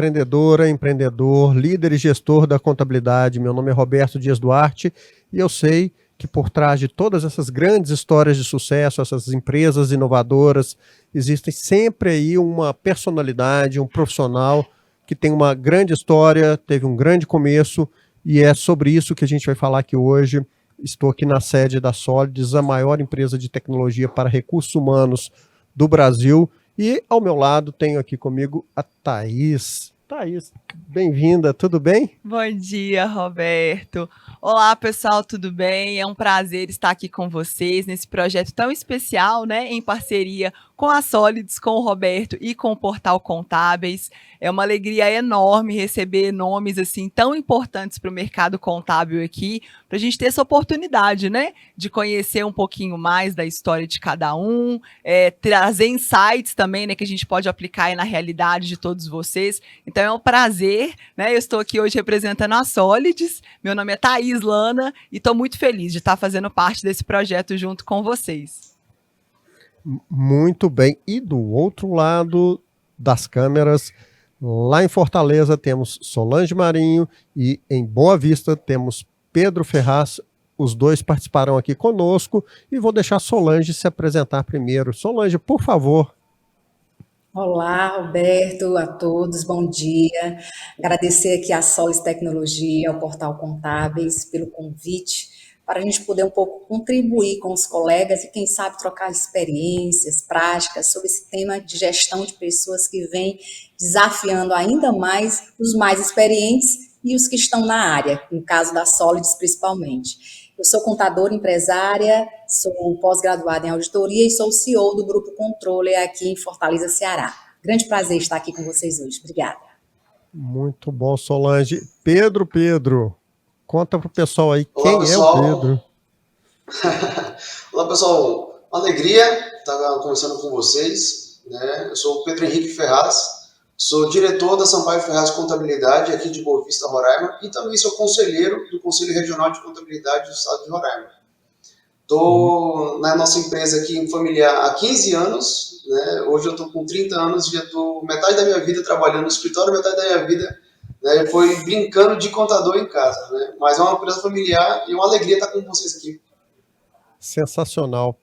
empreendedora, empreendedor, líder e gestor da contabilidade. Meu nome é Roberto Dias Duarte e eu sei que por trás de todas essas grandes histórias de sucesso, essas empresas inovadoras, existe sempre aí uma personalidade, um profissional que tem uma grande história, teve um grande começo, e é sobre isso que a gente vai falar aqui hoje. Estou aqui na sede da Solids, a maior empresa de tecnologia para recursos humanos do Brasil, e ao meu lado tenho aqui comigo a Thaís. Thaís, bem-vinda, tudo bem? Bom dia, Roberto. Olá, pessoal, tudo bem? É um prazer estar aqui com vocês nesse projeto tão especial, né, em parceria com a Solids, com o Roberto e com o Portal Contábeis. É uma alegria enorme receber nomes assim tão importantes para o mercado contábil aqui, para a gente ter essa oportunidade, né, de conhecer um pouquinho mais da história de cada um, trazer insights também, né, que a gente pode aplicar aí na realidade de todos vocês. Então é um prazer, né? Eu estou aqui hoje representando a Solids. Meu nome é Thaís Lana e estou muito feliz de estar fazendo parte desse projeto junto com vocês. Muito bem. E do outro lado das câmeras, lá em Fortaleza, temos Solange Marinho e em Boa Vista temos Pedro Ferraz. Os dois participarão aqui conosco e vou deixar a Solange se apresentar primeiro. Solange, por favor. Olá, Roberto, a todos, bom dia. Agradecer aqui à Solis Tecnologia, ao Portal Contábeis, pelo convite, para a gente poder um pouco contribuir com os colegas e, quem sabe, trocar experiências, práticas sobre esse tema de gestão de pessoas que vem desafiando ainda mais os mais experientes e os que estão na área, no caso da Solids principalmente. Eu sou contadora empresária, sou pós-graduada em auditoria e sou CEO do Grupo Controller aqui em Fortaleza, Ceará. Grande prazer estar aqui com vocês hoje. Obrigada. Muito bom, Solange. Pedro, conta para o pessoal aí quem Olá, pessoal. É o Pedro. Olá, pessoal. Uma alegria estar conversando com vocês, né? Eu sou o Pedro Henrique Ferraz, sou diretor da Sampaio Ferraz Contabilidade aqui de Boa Vista, Roraima, e também sou conselheiro do Conselho Regional de Contabilidade do Estado de Roraima. Estou na nossa empresa aqui familiar há 15 anos, né? Hoje eu estou com 30 anos e já estou metade da minha vida trabalhando no escritório, metade da minha vida, né, foi brincando de contador em casa, né? Mas é uma empresa familiar e é uma alegria estar com vocês aqui. Sensacional.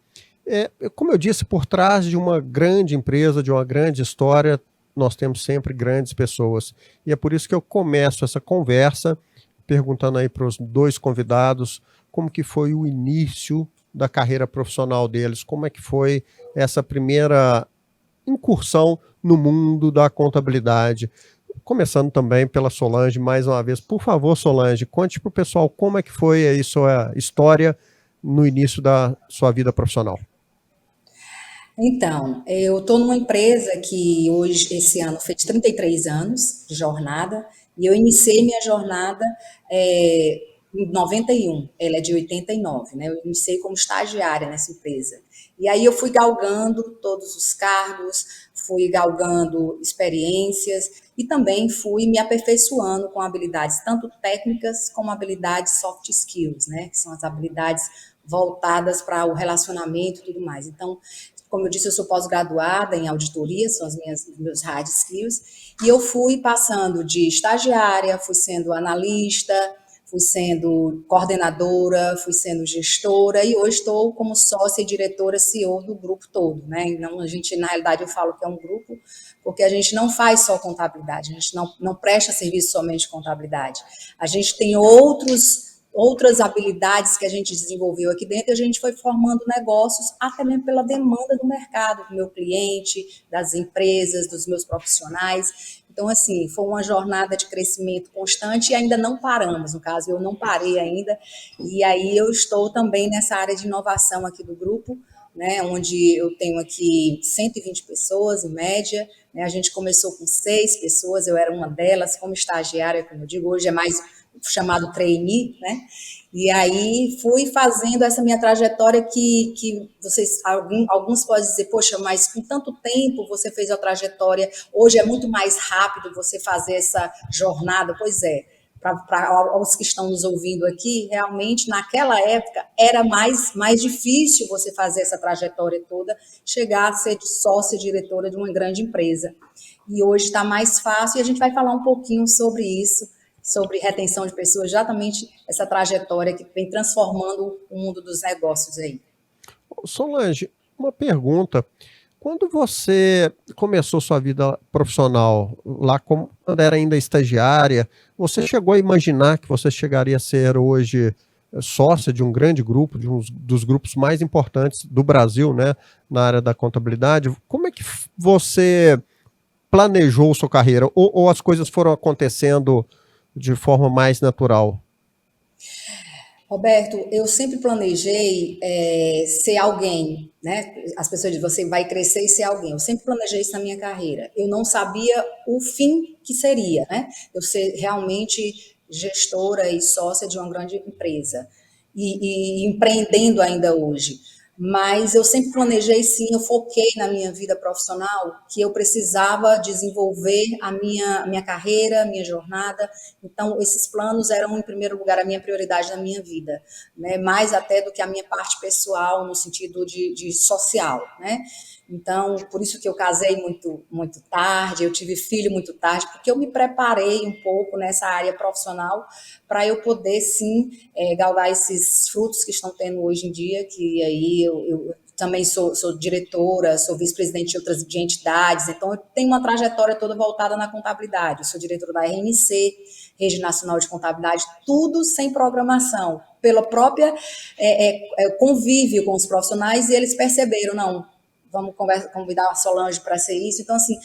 Como eu disse, por trás de uma grande empresa, de uma grande história, nós temos sempre grandes pessoas. E é por isso que eu começo essa conversa perguntando aí para os dois convidados como que foi o início da carreira profissional deles, como é que foi essa primeira incursão no mundo da contabilidade. Começando também pela Solange, mais uma vez. Por favor, Solange, conte para o pessoal como é que foi aí sua história no início da sua vida profissional. Então, eu estou numa empresa que hoje, esse ano, fez 33 anos de jornada, e eu iniciei minha jornada em 91, ela é de 89, né? Eu iniciei como estagiária nessa empresa. E aí eu fui galgando todos os cargos, fui galgando experiências e também fui me aperfeiçoando com habilidades tanto técnicas como habilidades soft skills, né? Que são as habilidades voltadas para o relacionamento e tudo mais. Então, como eu disse, eu sou pós-graduada em auditoria, são meus hard skills, e eu fui passando de estagiária, fui sendo analista, fui sendo coordenadora, fui sendo gestora, e hoje estou como sócia e diretora CEO do grupo todo, né? Então, na realidade, eu falo que é um grupo, porque a gente não faz só contabilidade, a gente não presta serviço somente de contabilidade. A gente tem outras habilidades que a gente desenvolveu aqui dentro, e a gente foi formando negócios até mesmo pela demanda do mercado, do meu cliente, das empresas, dos meus profissionais. Então, assim, foi uma jornada de crescimento constante e ainda não paramos. No caso, eu não parei ainda. E aí eu estou também nessa área de inovação aqui do grupo, né, onde eu tenho aqui 120 pessoas, em média. Né, a gente começou com 6 pessoas, eu era uma delas, como estagiária, como eu digo, hoje é mais chamado trainee, né? E aí fui fazendo essa minha trajetória que vocês, alguns podem dizer, poxa, mas com tanto tempo você fez a trajetória, hoje é muito mais rápido você fazer essa jornada. Pois é, para os que estão nos ouvindo aqui, realmente, naquela época, era mais difícil você fazer essa trajetória toda, chegar a ser sócia diretora de uma grande empresa. E hoje está mais fácil, e a gente vai falar um pouquinho sobre isso, sobre retenção de pessoas, exatamente essa trajetória que vem transformando o mundo dos negócios aí. Solange, uma pergunta. Quando você começou sua vida profissional, lá quando era ainda estagiária, você chegou a imaginar que você chegaria a ser hoje sócia de um grande grupo, de um dos grupos mais importantes do Brasil, né, na área da contabilidade? Como é que você planejou sua carreira? Ou as coisas foram acontecendo de forma mais natural? Roberto, eu sempre planejei ser alguém, né? As pessoas dizem, você vai crescer e ser alguém. Eu sempre planejei isso na minha carreira. Eu não sabia o fim que seria, né? Eu ser realmente gestora e sócia de uma grande empresa e empreendendo ainda hoje. Mas eu sempre planejei, sim, eu foquei na minha vida profissional que eu precisava desenvolver a minha carreira, a minha jornada. Então, esses planos eram, em primeiro lugar, a minha prioridade na minha vida, né? Mais até do que a minha parte pessoal, no sentido de social, né? Então, por isso que eu casei muito tarde, eu tive filho muito tarde, porque eu me preparei um pouco nessa área profissional para eu poder, sim, galgar esses frutos que estão tendo hoje em dia, que aí eu também sou diretora, sou vice-presidente de outras entidades, então eu tenho uma trajetória toda voltada na contabilidade. Eu sou diretora da RNC, Rede Nacional de Contabilidade, tudo sem programação, pela própria convívio com os profissionais, e eles perceberam, não, vamos convidar a Solange para ser isso. Então, assim,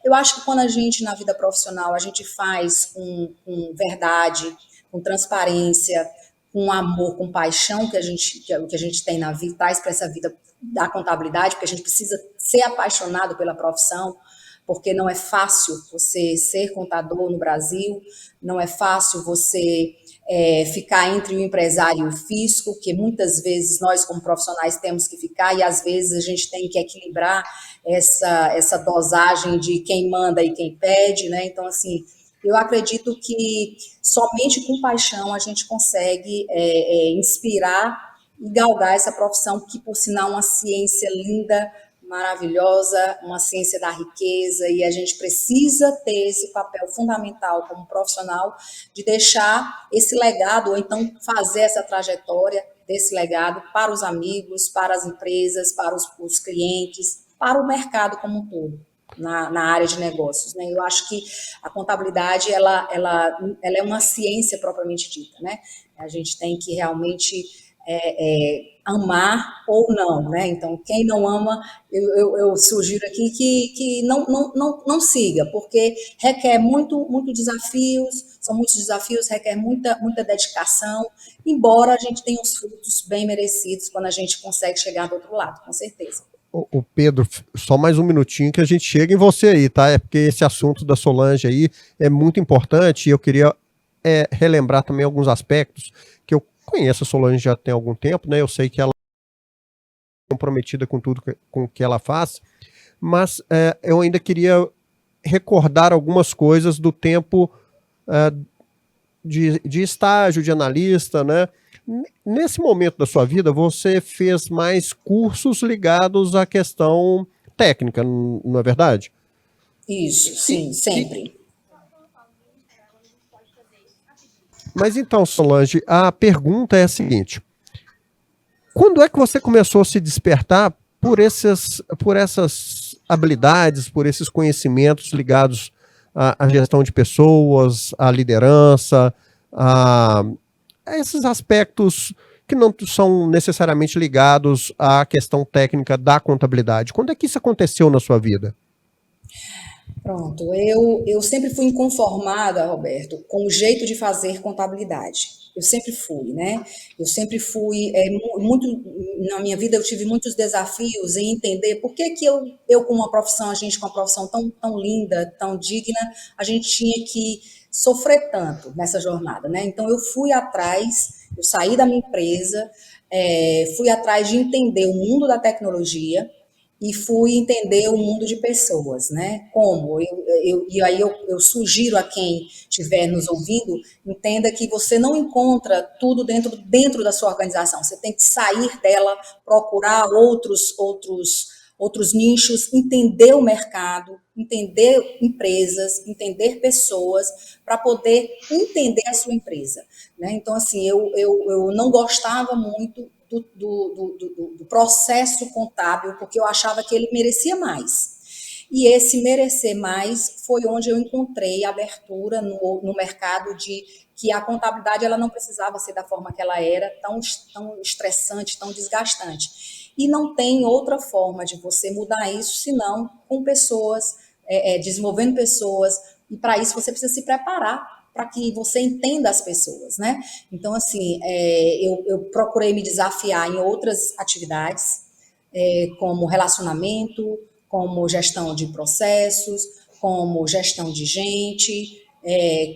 eu acho que quando a gente, na vida profissional, a gente faz com verdade, com transparência, com amor, com paixão que a gente tem na vida, traz para essa vida da contabilidade, porque a gente precisa ser apaixonado pela profissão, porque não é fácil você ser contador no Brasil, não é fácil você ficar entre o empresário e o fisco, que muitas vezes nós, como profissionais, temos que ficar, e às vezes a gente tem que equilibrar essa dosagem de quem manda e quem pede, né? Então, assim, eu acredito que somente com paixão a gente consegue inspirar e galgar essa profissão, que, por sinal, é uma ciência linda, maravilhosa, uma ciência da riqueza, e a gente precisa ter esse papel fundamental como profissional de deixar esse legado, ou então fazer essa trajetória desse legado para os amigos, para as empresas, para os clientes, para o mercado como um todo, na área de negócios, né? Eu acho que a contabilidade ela é uma ciência propriamente dita, né? A gente tem que realmente amar ou não, né? Então, quem não ama, eu sugiro aqui que não siga, porque requer muito desafios, são muitos desafios, requer muita dedicação, embora a gente tenha os frutos bem merecidos quando a gente consegue chegar do outro lado, com certeza. O Pedro, só mais um minutinho que a gente chega em você aí, tá? É porque esse assunto da Solange aí é muito importante, e eu queria relembrar também alguns aspectos que eu conheço a Solange já tem algum tempo, né? Eu sei que ela é comprometida com tudo com que ela faz, mas eu ainda queria recordar algumas coisas do tempo de estágio, de analista, né? Nesse momento da sua vida, você fez mais cursos ligados à questão técnica, não é verdade? Isso, sim, sempre. Mas então, Solange, a pergunta é a seguinte: quando é que você começou a se despertar por essas habilidades, por esses conhecimentos ligados à gestão de pessoas, à liderança, a esses aspectos que não são necessariamente ligados à questão técnica da contabilidade? Quando é que isso aconteceu na sua vida? Pronto, eu sempre fui inconformada, Roberto, com o jeito de fazer contabilidade. Eu sempre fui, né? Eu sempre fui muito na minha vida. Eu tive muitos desafios em entender por que eu com uma profissão, a gente com uma profissão tão linda, tão digna, a gente tinha que sofrer tanto nessa jornada, né? Então eu fui atrás, eu saí da minha empresa, fui atrás de entender o mundo da tecnologia. e fui entender o mundo de pessoas, né? Como? E aí eu sugiro a quem estiver nos ouvindo, entenda que você não encontra tudo dentro da sua organização. Você tem que sair dela, procurar outros nichos, entender o mercado, entender empresas, entender pessoas, para poder entender a sua empresa, né? Então, assim, eu não gostava muito do processo contábil, porque eu achava que ele merecia mais. E esse merecer mais foi onde eu encontrei abertura no mercado de que a contabilidade ela não precisava ser da forma que ela era, tão estressante, tão desgastante. E não tem outra forma de você mudar isso, senão com pessoas, desenvolvendo pessoas, e para isso você precisa se preparar para que você entenda as pessoas, né? Então, assim, eu procurei me desafiar em outras atividades, como relacionamento, como gestão de processos, como gestão de gente,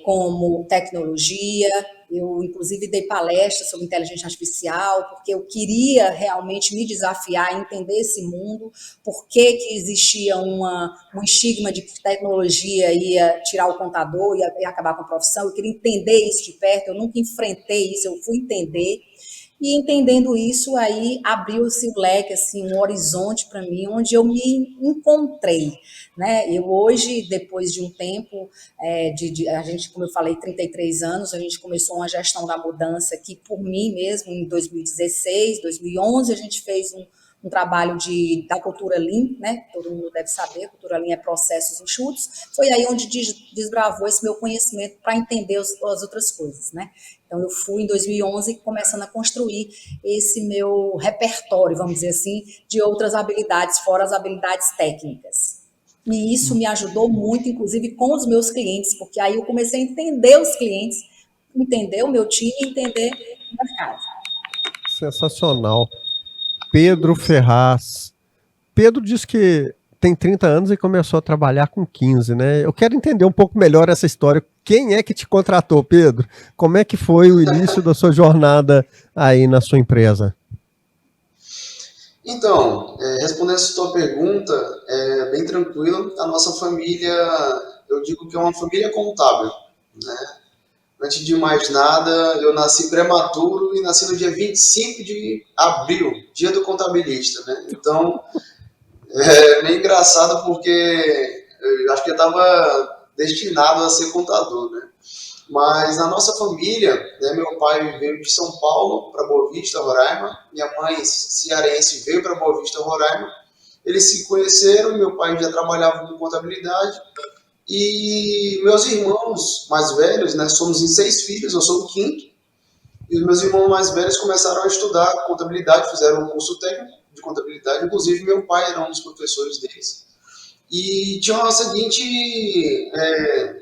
como tecnologia. Eu, inclusive, dei palestras sobre inteligência artificial, porque eu queria realmente me desafiar a entender esse mundo, por que existia um estigma de que tecnologia ia tirar o contador, ia acabar com a profissão. Eu queria entender isso de perto, eu nunca enfrentei isso, eu fui entender. E entendendo isso, aí abriu-se o leque, assim, um horizonte para mim, onde eu me encontrei, né? Eu hoje, depois de um tempo, a gente, como eu falei, 33 anos, a gente começou uma gestão da mudança aqui por mim mesmo, em 2016, 2011, a gente fez um trabalho da cultura Lean, né? Todo mundo deve saber, a cultura Lean é processos enxutos. Foi aí onde desbravou esse meu conhecimento para entender as outras coisas, né? Então, eu fui em 2011 começando a construir esse meu repertório, vamos dizer assim, de outras habilidades, fora as habilidades técnicas. E isso me ajudou muito, inclusive com os meus clientes, porque aí eu comecei a entender os clientes, entender o meu time e entender o mercado. Sensacional. Pedro Ferraz. Pedro diz que tem 30 anos e começou a trabalhar com 15, né? Eu quero entender um pouco melhor essa história. Quem é que te contratou, Pedro? Como é que foi o início da sua jornada aí na sua empresa? Então, respondendo essa tua pergunta, é bem tranquilo. A nossa família, eu digo que é uma família contábil, né? Antes de mais nada, eu nasci prematuro e nasci no dia 25 de abril, dia do contabilista, né? Então, é meio engraçado porque eu acho que eu estava destinado a ser contador, né? Mas na nossa família, né, meu pai veio de São Paulo para Boa Vista, Roraima, minha mãe cearense veio para Boa Vista, Roraima. Eles se conheceram, meu pai já trabalhava com contabilidade e meus irmãos mais velhos, né, somos em 6 filhos, eu sou o quinto, e os meus irmãos mais velhos começaram a estudar contabilidade, fizeram um curso técnico de contabilidade, inclusive meu pai era um dos professores deles. E tinha uma seguinte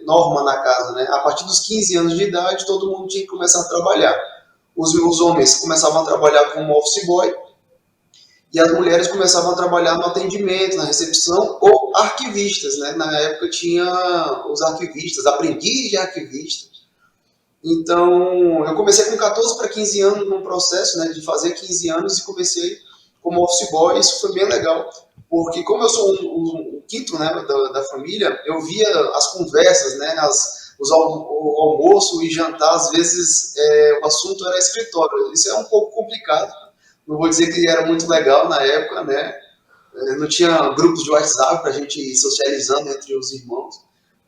norma na casa, né? A partir dos 15 anos de idade, todo mundo tinha que começar a trabalhar. Os homens começavam a trabalhar como office boy e as mulheres começavam a trabalhar no atendimento, na recepção ou arquivistas, né? Na época tinha os arquivistas, aprendiz de arquivista. Então, eu comecei com 14 para 15 anos num processo, né, de fazer 15 anos e comecei como office boy. Isso foi bem legal, porque como eu sou o quinto, né, da família, eu via as conversas, né, o almoço e jantar, às vezes o assunto era escritório. Isso é um pouco complicado, não vou dizer que era muito legal na época, né, não tinha grupos de WhatsApp para a gente ir socializando entre os irmãos,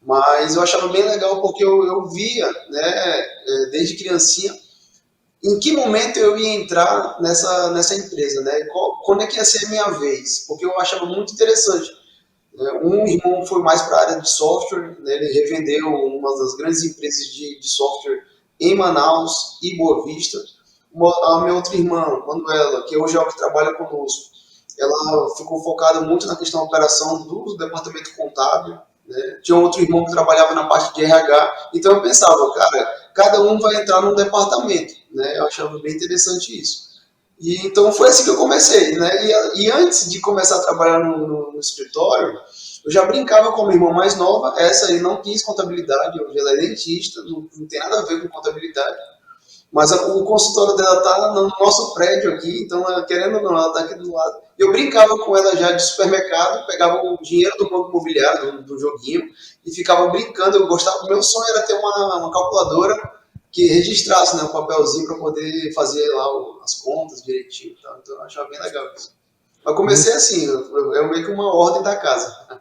mas eu achava bem legal porque eu via, né, desde criancinha, em que momento eu ia entrar nessa empresa, né? Quando é que ia ser a minha vez? Porque eu achava muito interessante. Um irmão foi mais para a área de software, né? Ele revendeu uma das grandes empresas de software em Manaus e Boa Vista. A minha outra irmã, Manuela, que hoje é o que trabalha conosco, ela ficou focada muito na questão da operação do departamento contábil, né? Tinha outro irmão que trabalhava na parte de RH, então eu pensava, cara, cada um vai entrar num departamento, né? Eu achava bem interessante isso. E então foi assim que eu comecei, né? E antes de começar a trabalhar no escritório, eu já brincava com a minha irmã mais nova, essa aí não quis contabilidade, hoje ela é dentista, não tem nada a ver com contabilidade, mas o consultório dela está no nosso prédio aqui, então, querendo ou não, ela está aqui do lado. Eu brincava com ela já de supermercado, pegava o dinheiro do banco imobiliário, do joguinho, e ficava brincando. Eu gostava, o meu sonho era ter uma calculadora que registrasse, né, um papelzinho para poder fazer lá as contas direitinho e tal. Então eu achava bem legal isso. Mas comecei assim, é meio que uma ordem da casa.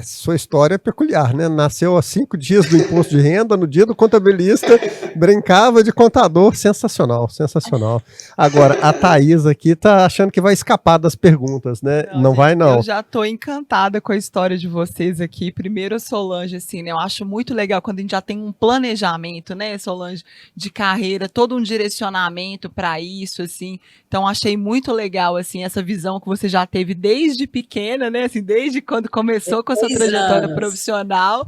Sua história é peculiar, né? Nasceu há 5 dias do imposto de renda, no dia do contabilista, brincava de contador, sensacional, sensacional. Agora, a Thaís aqui tá achando que vai escapar das perguntas, né? Não gente, vai, não. Eu já tô encantada com a história de vocês aqui. Primeiro, Solange, assim, né? Eu acho muito legal quando a gente já tem um planejamento, né, Solange, de carreira, todo um direcionamento para isso, assim. Então, achei muito legal, assim, essa visão que você já teve desde pequena, né? Assim, desde quando começou com a sua 6 trajetória anos. profissional,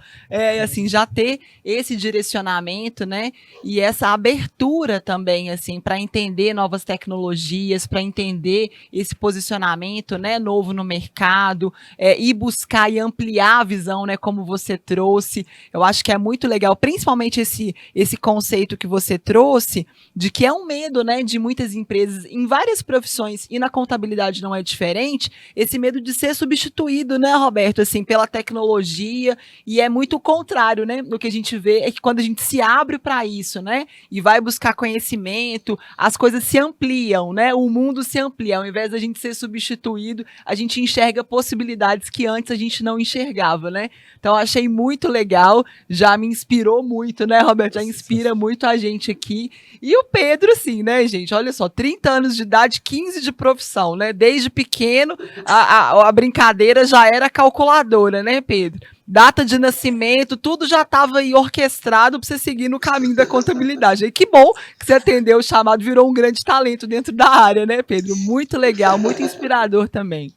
assim, já ter esse direcionamento, né? E essa abertura também, assim, para entender novas tecnologias, para entender esse posicionamento, né, novo no mercado, e buscar e ampliar a visão, né, como você trouxe. Eu acho que é muito legal, principalmente esse conceito que você trouxe, de que é um medo, né, de muitas empresas em várias profissões, e na contabilidade não é diferente, esse medo de ser substituído, né, Roberto, assim, pela tecnologia, e é muito o contrário, né, do que a gente vê, é que quando a gente se abre para isso, né, e vai buscar conhecimento, as coisas se ampliam, né, o mundo se amplia, ao invés da gente ser substituído, a gente enxerga possibilidades que antes a gente não enxergava, né, então achei muito legal, já me inspirou muito, né, Roberto, já inspira muito a gente aqui, e o Pedro, assim, né, gente, olha só, 30 anos de idade, 15 de profissão, né, desde pequeno, a brincadeira já era calculadora, né, Pedro? Data de nascimento, tudo já estava aí orquestrado para você seguir no caminho da contabilidade. E que bom que você atendeu o chamado, virou um grande talento dentro da área, né, Pedro? Muito legal, muito inspirador também.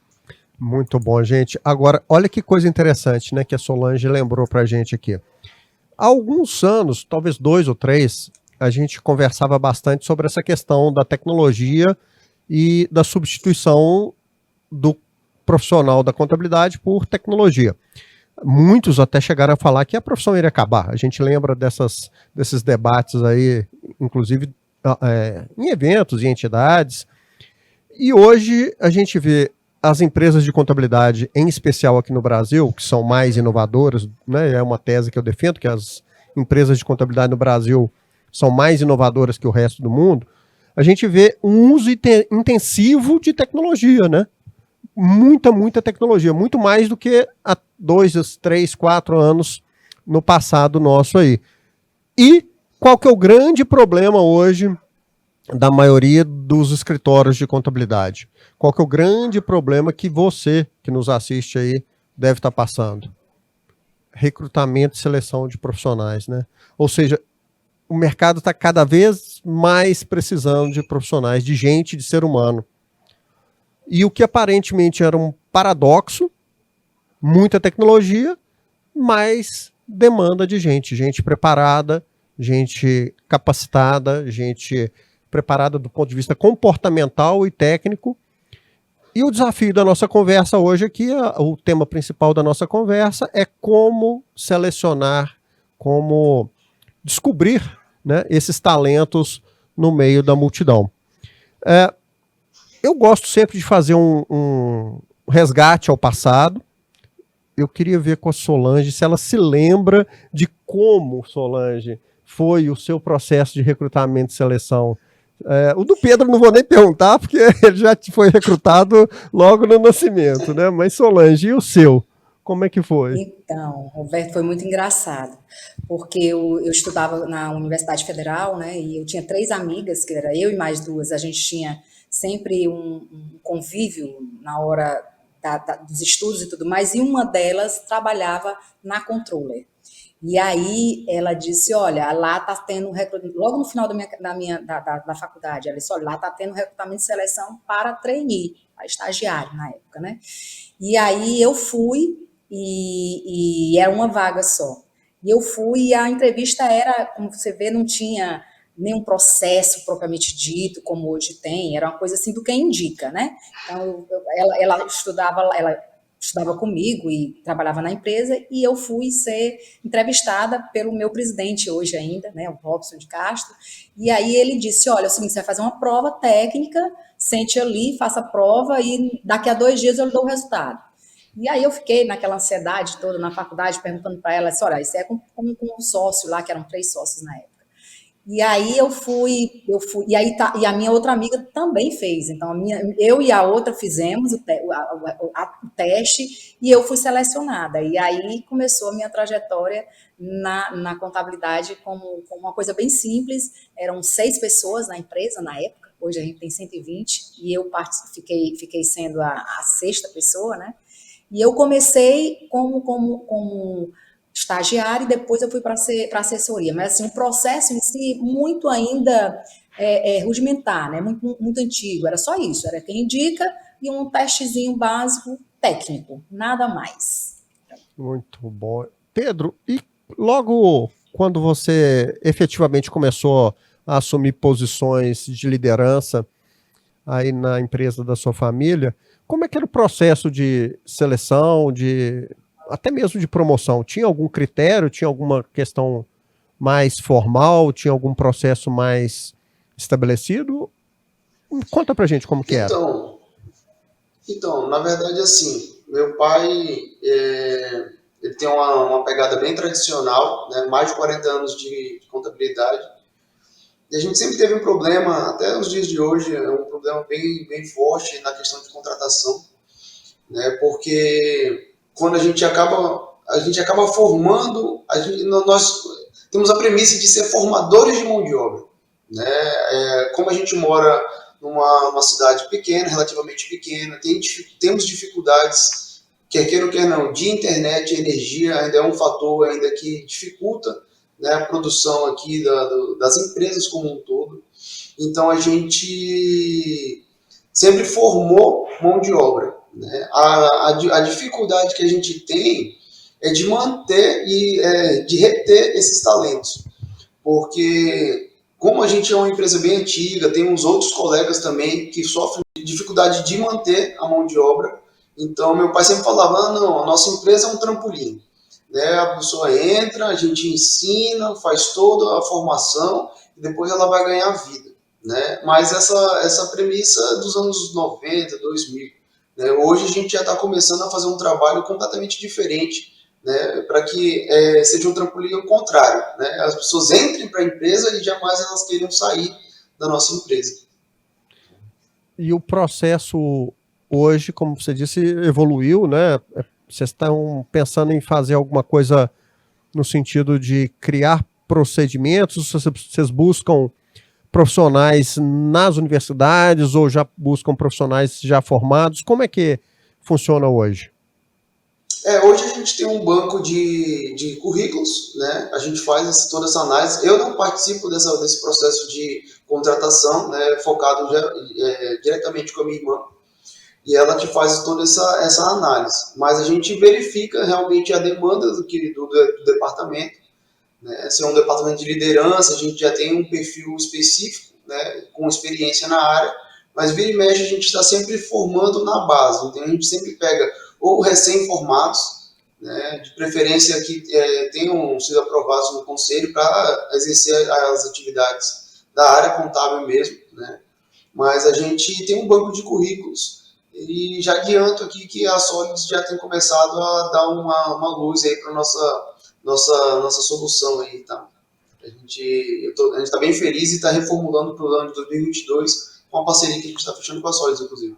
Muito bom, gente. Agora, olha que coisa interessante, né, que a Solange lembrou pra gente aqui. Há alguns anos, talvez 2 ou 3, a gente conversava bastante sobre essa questão da tecnologia e da substituição do profissional da contabilidade por tecnologia. Muitos até chegaram a falar que a profissão iria acabar. A gente lembra desses debates aí, inclusive em eventos e entidades. E hoje a gente vê as empresas de contabilidade, em especial aqui no Brasil, que são mais inovadoras, né? É uma tese que eu defendo, que as empresas de contabilidade no Brasil são mais inovadoras que o resto do mundo. A gente vê um uso intensivo de tecnologia, né? Muita tecnologia, muito mais do que há 2, 3, 4 anos no passado nosso aí. E qual que é o grande problema hoje da maioria dos escritórios de contabilidade? Qual que é o grande problema que você, que nos assiste aí, deve estar passando? Recrutamento e seleção de profissionais, né? Ou seja, o mercado está cada vez mais precisando de profissionais, de gente, de ser humano. E o que aparentemente era um paradoxo, muita tecnologia, mas demanda de gente preparada, gente capacitada, gente preparada do ponto de vista comportamental e técnico. E o desafio da nossa conversa hoje aqui, o tema principal da nossa conversa é como selecionar, como descobrir, né, esses talentos no meio da multidão. Eu gosto sempre de fazer um resgate ao passado. Eu queria ver com a Solange se ela se lembra de como, Solange, foi o seu processo de recrutamento e seleção. O do Pedro não vou nem perguntar, porque ele já foi recrutado logo no nascimento, né? Mas Solange, e o seu? Como é que foi? Então, Roberto, foi muito engraçado, porque eu estudava na Universidade Federal, né, e eu tinha 3 amigas, que era eu e mais 2, a gente tinha sempre um convívio na hora dos estudos e tudo mais, e uma delas trabalhava na Controller. E aí ela disse, olha, lá está tendo recrutamento, logo no final da faculdade, ela disse, olha, lá está tendo recrutamento de seleção para trainee, para estagiário na época, né? E aí eu fui, e era uma vaga só. E eu fui, e a entrevista era, como você vê, não tinha nenhum processo propriamente dito, como hoje tem, era uma coisa assim do que indica, né? Então, ela estudava comigo e trabalhava na empresa, e eu fui ser entrevistada pelo meu presidente hoje ainda, né, o Robson de Castro, e aí ele disse, olha, é o seguinte, você vai fazer uma prova técnica sente ali, faça a prova e daqui a 2 dias eu lhe dou o resultado. E aí eu fiquei naquela ansiedade toda na faculdade, perguntando para ela, olha, isso é com um sócio lá, que eram 3 sócios na época. E aí eu fui, e aí e a minha outra amiga também fez. Então eu e a outra fizemos o teste e eu fui selecionada. E aí começou a minha trajetória na contabilidade como uma coisa bem simples. Eram 6 pessoas na empresa na época. Hoje a gente tem 120 e eu fiquei sendo a 6ª pessoa, né? E eu comecei como estagiária e depois eu fui para assessoria. Mas assim, o processo em si muito ainda rudimentar, né? Muito antigo. Era só isso. Era quem indica e um testezinho básico técnico, nada mais. Muito bom. Pedro, e logo quando você efetivamente começou a assumir posições de liderança aí na empresa da sua família, como é que era o processo de seleção, até mesmo de promoção? Tinha algum critério, tinha alguma questão mais formal, tinha algum processo mais estabelecido? Conta pra gente como que era. Então, na verdade, assim, meu pai, ele tem uma pegada bem tradicional, né, mais de 40 anos de contabilidade, e a gente sempre teve um problema, até os dias de hoje, é um problema bem forte na questão de contratação, né, porque quando a gente acaba formando, nós temos a premissa de ser formadores de mão de obra, né, como a gente mora numa cidade pequena, relativamente pequena, temos dificuldades, quer queira ou quer não, de internet e energia ainda é um fator ainda que dificulta, né, a produção aqui das empresas como um todo. Então a gente sempre formou mão de obra, né? A dificuldade que a gente tem é de manter e de reter esses talentos, porque como a gente é uma empresa bem antiga, tem uns outros colegas também que sofrem dificuldade de manter a mão de obra. Então, meu pai sempre falava, não, a nossa empresa é um trampolim, né? A pessoa entra, a gente ensina, faz toda a formação e depois ela vai ganhar vida, né? Mas essa premissa dos anos 90, 2000, né? Hoje a gente já está começando a fazer um trabalho completamente diferente, né, para que seja um trampolim ao contrário, né, as pessoas entrem para a empresa e jamais elas queiram sair da nossa empresa. E o processo hoje, como você disse, evoluiu, né? Vocês estão pensando em fazer alguma coisa no sentido de criar procedimentos? Vocês buscam profissionais nas universidades ou já buscam profissionais já formados? Como é que funciona hoje? Hoje a gente tem um banco de currículos, né? A gente faz toda essa análise. Eu não participo desse processo de contratação, né? Focado diretamente com a minha irmã, e ela que faz toda essa análise. Mas a gente verifica realmente a demanda do departamento, né? Se é um departamento de liderança, a gente já tem um perfil específico, né? Com experiência na área, mas vira e mexe a gente está sempre formando na base. Então a gente sempre pega ou recém-formados, né, de preferência que tenham sido aprovados no conselho para exercer as atividades da área contábil mesmo, né? Mas a gente tem um banco de currículos e já adianto aqui que a Solids já tem começado a dar uma luz aí para nossa solução aí, tá? A gente está bem feliz e está reformulando para o ano de 2022 com a parceria que a gente está fechando com a Solids, inclusive.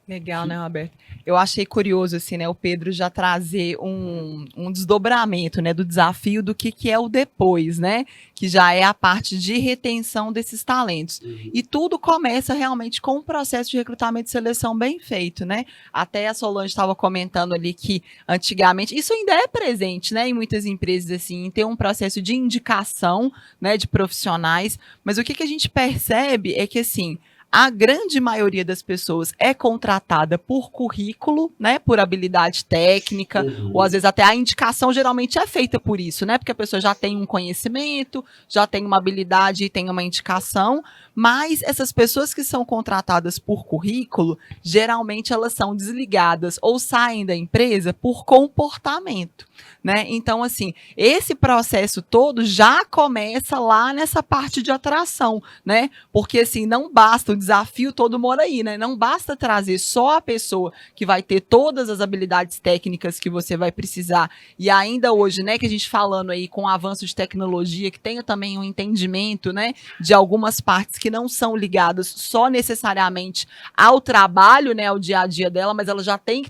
Legal, né, Roberto? Eu achei curioso, assim, né, o Pedro já trazer um desdobramento, né, do desafio do que é o depois, né, que já é a parte de retenção desses talentos. Uhum. E tudo começa realmente com um processo de recrutamento e seleção bem feito, né? Até a Solange estava comentando ali que antigamente, isso ainda é presente, né, em muitas empresas, assim, em ter um processo de indicação, né, de profissionais, mas o que a gente percebe é que, assim, a grande maioria das pessoas é contratada por currículo, né, por habilidade técnica, ou às vezes até a indicação geralmente é feita por isso, né, porque a pessoa já tem um conhecimento, já tem uma habilidade e tem uma indicação, mas essas pessoas que são contratadas por currículo, geralmente elas são desligadas ou saem da empresa por comportamento, né? Então, assim, esse processo todo já começa lá nessa parte de atração, né? Porque, assim, não basta, o desafio todo mora aí, né? Não basta trazer só a pessoa que vai ter todas as habilidades técnicas que você vai precisar. E ainda hoje, né, que a gente falando aí com o avanço de tecnologia, que tenha também um entendimento, né, de algumas partes que não são ligadas só necessariamente ao trabalho, né, ao dia a dia dela, mas ela já tem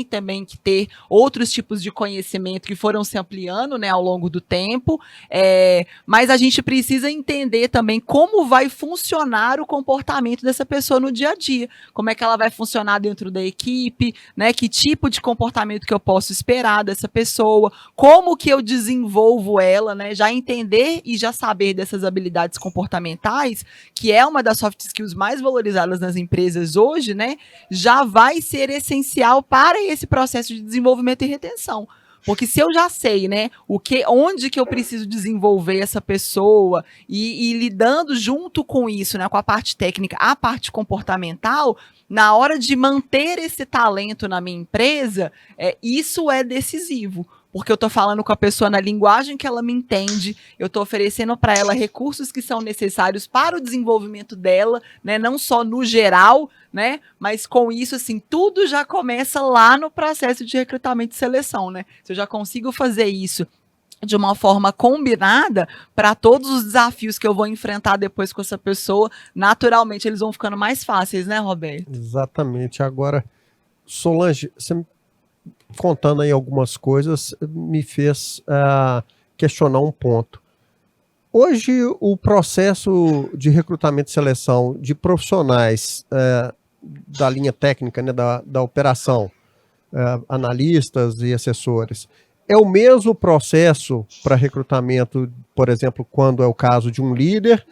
também que ter outros tipos de conhecimento que foram se ampliando, né, ao longo do tempo, mas a gente precisa entender também como vai funcionar o comportamento dessa pessoa no dia a dia, como é que ela vai funcionar dentro da equipe, né, que tipo de comportamento que eu posso esperar dessa pessoa, como que eu desenvolvo ela, né, já entender e já saber dessas habilidades comportamentais, que é uma das soft skills mais valorizadas nas empresas hoje, né, já vai ser essencial para esse processo de desenvolvimento e retenção. Porque se eu já sei, né, onde que eu preciso desenvolver essa pessoa e lidando junto com isso, né, com a parte técnica, a parte comportamental, na hora de manter esse talento na minha empresa, isso é decisivo. Porque eu estou falando com a pessoa na linguagem que ela me entende, eu estou oferecendo para ela recursos que são necessários para o desenvolvimento dela, né, não só no geral, né, mas com isso, assim, tudo já começa lá no processo de recrutamento e seleção, né? Se eu já consigo fazer isso de uma forma combinada para todos os desafios que eu vou enfrentar depois com essa pessoa, naturalmente eles vão ficando mais fáceis, né, Roberto? Exatamente. Agora, Solange, você me contando aí algumas coisas, me fez questionar um ponto. Hoje, o processo de recrutamento e seleção de profissionais da linha técnica, né, da operação, analistas e assessores, é o mesmo processo para recrutamento, por exemplo, quando é o caso de um líder?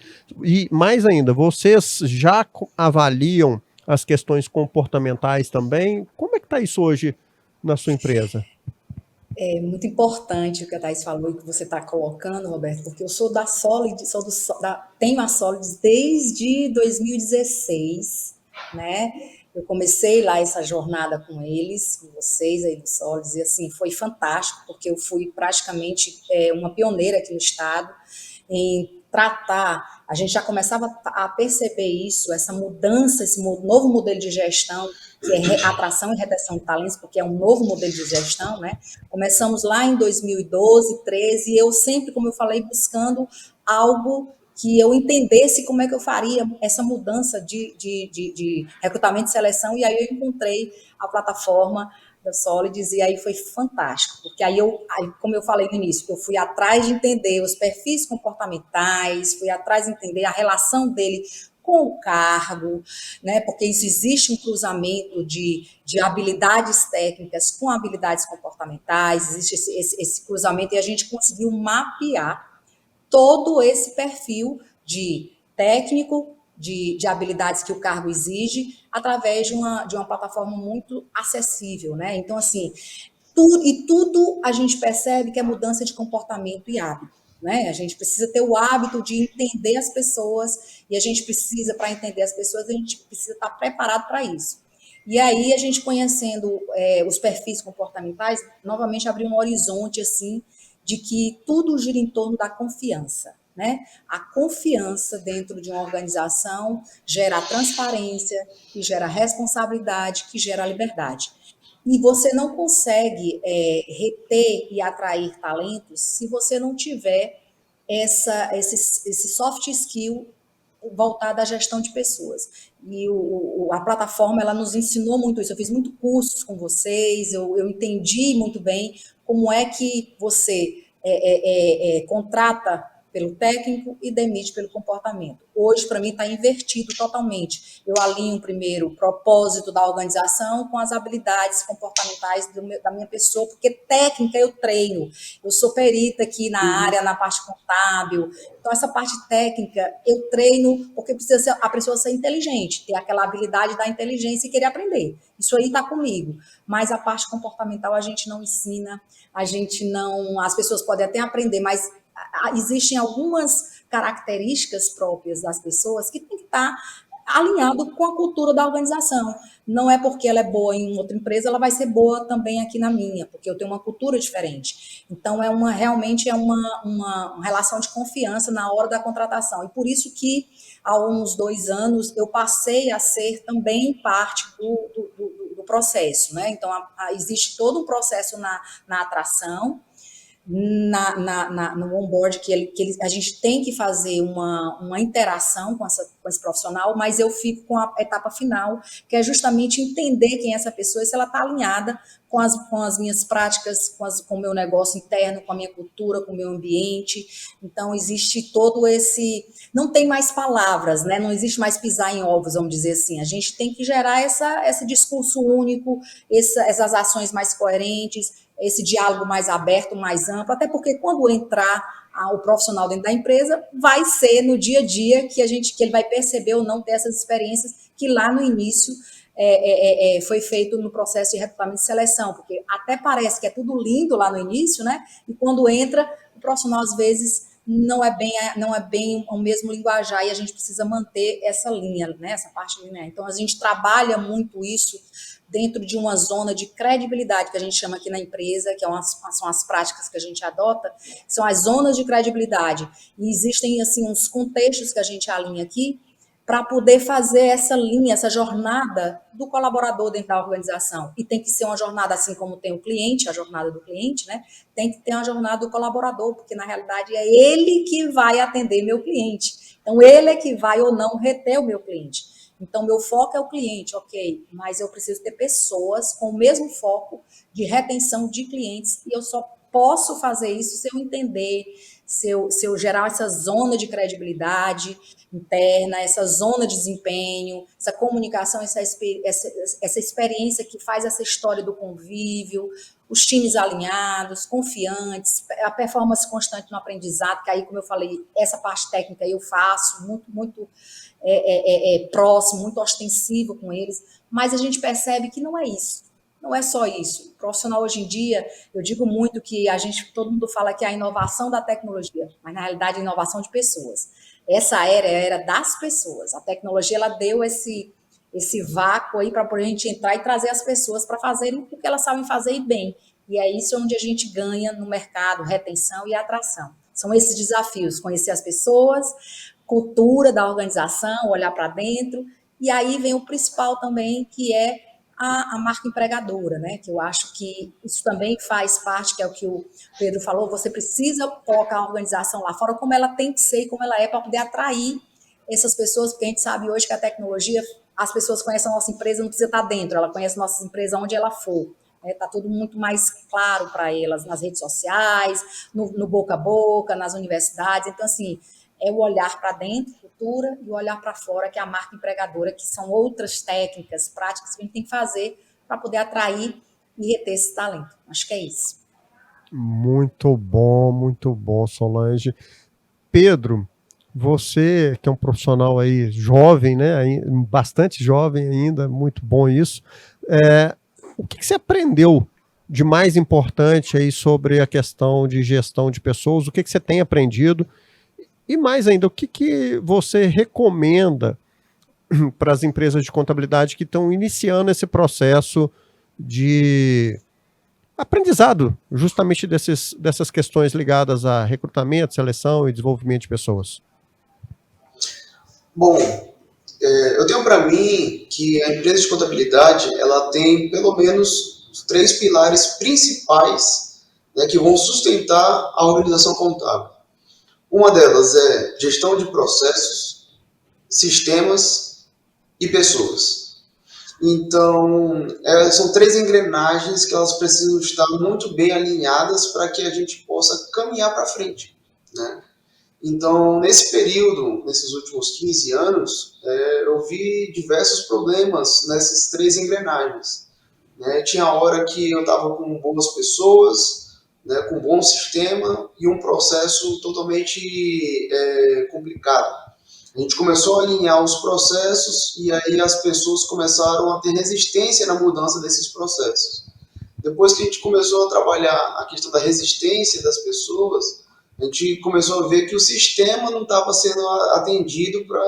E mais ainda, vocês já avaliam as questões comportamentais também? Como é que está isso hoje na sua empresa? É muito importante o que a Thais falou e que você está colocando, Roberto, porque eu sou da Solid, tenho a Solid desde 2016, né? Eu comecei lá essa jornada com eles, com vocês aí do Solid, e assim, foi fantástico, porque eu fui praticamente uma pioneira aqui no estado em tratar, a gente já começava a perceber isso, essa mudança, esse novo modelo de gestão, que é atração e retenção de talentos, porque é um novo modelo de gestão, né? Começamos lá em 2012, 13, e eu sempre, como eu falei, buscando algo que eu entendesse como é que eu faria essa mudança de recrutamento e seleção, e aí eu encontrei a plataforma da Solids, e aí foi fantástico, porque aí como eu falei no início, eu fui atrás de entender os perfis comportamentais, fui atrás de entender a relação dele com o cargo, né? Porque isso existe um cruzamento de habilidades técnicas com habilidades comportamentais, existe esse cruzamento, e a gente conseguiu mapear todo esse perfil de técnico, de habilidades que o cargo exige, através de uma plataforma muito acessível, né? Então, assim, tudo a gente percebe que é mudança de comportamento e hábito, né? A gente precisa ter o hábito de entender as pessoas, e a gente precisa, para entender as pessoas, a gente precisa estar preparado para isso. E aí, a gente conhecendo os perfis comportamentais, novamente abriu um horizonte, assim, de que tudo gira em torno da confiança, né? A confiança dentro de uma organização gera transparência, que gera responsabilidade, que gera liberdade. E você não consegue reter e atrair talentos se você não tiver esse soft skill voltada à gestão de pessoas. E a plataforma, ela nos ensinou muito isso. Eu fiz muito cursos com vocês, eu entendi muito bem como é que você contrata pelo técnico e demite pelo comportamento. Hoje, para mim, está invertido totalmente. Eu alinho primeiro o propósito da organização com as habilidades comportamentais da minha pessoa, porque técnica eu treino. Eu sou perita aqui na área, na parte contábil. Então, essa parte técnica eu treino porque precisa a pessoa ser inteligente, ter aquela habilidade da inteligência e querer aprender. Isso aí está comigo. Mas a parte comportamental a gente não ensina, a gente não... As pessoas podem até aprender, mas existem algumas características próprias das pessoas que tem que estar alinhado com a cultura da organização. Não é porque ela é boa em outra empresa, ela vai ser boa também aqui na minha, porque eu tenho uma cultura diferente. Então, realmente é uma relação de confiança na hora da contratação. E por isso que, há uns 2 anos, eu passei a ser também parte do processo, né? Então, existe todo um processo na atração, no onboard, a gente tem que fazer uma interação com esse profissional, mas eu fico com a etapa final, que é justamente entender quem é essa pessoa e se ela está alinhada com as minhas práticas, com o meu negócio interno, com a minha cultura, com o meu ambiente. Então, existe todo esse... Não tem mais palavras, né? Não existe mais pisar em ovos, vamos dizer assim. A gente tem que gerar esse discurso único, essas ações mais coerentes, esse diálogo mais aberto, mais amplo, até porque quando entrar o profissional dentro da empresa, vai ser no dia a dia que ele vai perceber ou não ter essas experiências que lá no início foi feito no processo de recrutamento e seleção, porque até parece que é tudo lindo lá no início, né? E quando entra, o profissional às vezes não é bem o mesmo linguajar, e a gente precisa manter essa linha, né? Essa parte linear. Então a gente trabalha muito isso dentro de uma zona de credibilidade, que a gente chama aqui na empresa, que são as práticas que a gente adota, são as zonas de credibilidade. E existem, assim, uns contextos que a gente alinha aqui para poder fazer essa linha, essa jornada do colaborador dentro da organização. E tem que ser uma jornada, assim como tem o cliente, a jornada do cliente, né? Tem que ter uma jornada do colaborador, porque, na realidade, é ele que vai atender meu cliente. Então, ele é que vai ou não reter o meu cliente. Então, meu foco é o cliente, ok, mas eu preciso ter pessoas com o mesmo foco de retenção de clientes, e eu só posso fazer isso se eu entender, se eu gerar essa zona de credibilidade interna, essa zona de desempenho, essa comunicação, essa experiência que faz essa história do convívio, os times alinhados, confiantes, a performance constante no aprendizado, que aí, como eu falei, essa parte técnica eu faço muito próximo, muito ostensivo com eles, mas a gente percebe que não é isso, não é só isso. O profissional hoje em dia, eu digo muito que todo mundo fala que é a inovação da tecnologia, mas na realidade é a inovação de pessoas. Essa era a era das pessoas. A tecnologia, ela deu esse vácuo aí para a gente entrar e trazer as pessoas para fazerem o que elas sabem fazer e bem. E é isso onde a gente ganha no mercado, retenção e atração. São esses desafios, conhecer as pessoas, cultura da organização, olhar para dentro, e aí vem o principal também, que é a marca empregadora, né? Que eu acho que isso também faz parte, que é o que o Pedro falou, você precisa colocar a organização lá fora como ela tem que ser e como ela é, para poder atrair essas pessoas, porque a gente sabe hoje que a tecnologia, as pessoas conhecem a nossa empresa, não precisa estar dentro, ela conhece a nossa empresa onde ela for. Está tudo muito mais claro para elas, nas redes sociais, no boca a boca, nas universidades. Então, assim, é o olhar para dentro, cultura, e o olhar para fora, que é a marca empregadora, que são outras técnicas, práticas que a gente tem que fazer para poder atrair e reter esse talento. Acho que é isso. Muito bom, Solange. Pedro, você que é um profissional aí jovem, né, bastante jovem ainda, muito bom isso. O que você aprendeu de mais importante aí sobre a questão de gestão de pessoas? O que você tem aprendido? E mais ainda, o que você recomenda para as empresas de contabilidade que estão iniciando esse processo de aprendizado, justamente dessas questões ligadas a recrutamento, seleção e desenvolvimento de pessoas? Bom, eu tenho para mim que a empresa de contabilidade ela tem pelo menos 3 pilares principais, né, que vão sustentar a organização contábil. Uma delas é gestão de processos, sistemas e pessoas. Então, são 3 engrenagens que elas precisam estar muito bem alinhadas para que a gente possa caminhar para frente, né? Então, nesse período, nesses últimos 15 anos, eu vi diversos problemas nessas três engrenagens, né? Tinha hora que eu estava com boas pessoas, né, com um bom sistema e um processo totalmente complicado. A gente começou a alinhar os processos e aí as pessoas começaram a ter resistência na mudança desses processos. Depois que a gente começou a trabalhar a questão da resistência das pessoas, a gente começou a ver que o sistema não estava sendo atendido para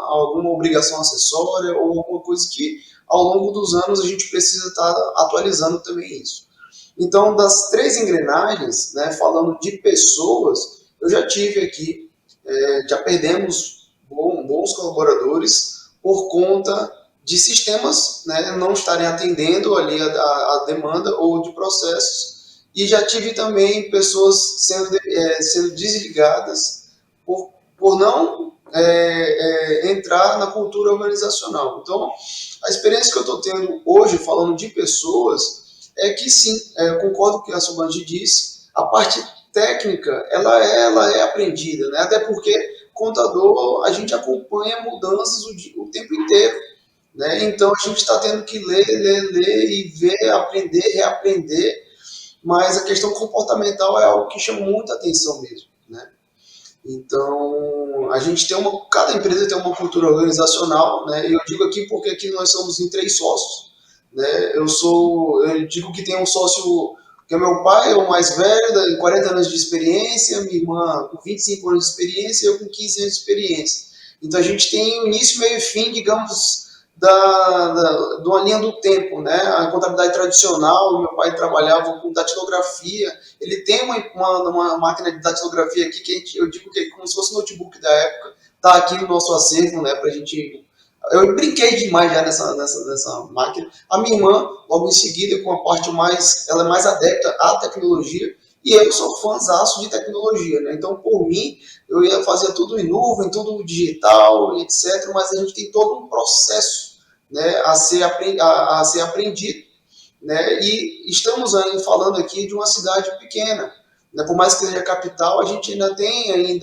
alguma obrigação acessória ou alguma coisa que, ao longo dos anos, a gente precisa estar atualizando também isso. Então, das três engrenagens, né, falando de pessoas, eu já tive aqui, já perdemos bons colaboradores por conta de sistemas, né, não estarem atendendo ali a demanda ou de processos, e já tive também pessoas sendo desligadas por não entrar na cultura organizacional. Então, a experiência que eu estou tendo hoje, falando de pessoas, é que sim, eu concordo com o que a Solange disse, a parte técnica, ela é aprendida, né? Até porque contador, a gente acompanha mudanças o tempo inteiro, né? Então, a gente está tendo que ler e ver, aprender, reaprender, mas a questão comportamental é algo que chama muita atenção mesmo, né? Então, a gente tem cada empresa tem uma cultura organizacional, né? E eu digo aqui porque aqui nós somos em 3 sócios, né? Eu digo que tem um sócio que é meu pai, é o mais velho, 40 anos de experiência, minha irmã com 25 anos de experiência e eu com 15 anos de experiência. Então a gente tem o início, meio e fim, digamos, de uma linha do tempo, né? A contabilidade tradicional, meu pai trabalhava com datilografia, ele tem uma máquina de datilografia aqui que eu digo que é como se fosse o notebook da época, está aqui no nosso acervo, né? Pra gente... Eu brinquei demais já nessa máquina. A minha irmã, logo em seguida, com a parte ela é mais adepta à tecnologia, e eu sou fãzaço de tecnologia, né? Então, por mim, eu ia fazer tudo em nuvem, tudo digital, etc., mas a gente tem todo um processo, né, a ser aprendido, né? E estamos aí falando aqui de uma cidade pequena, né? Por mais que seja capital, a gente ainda tem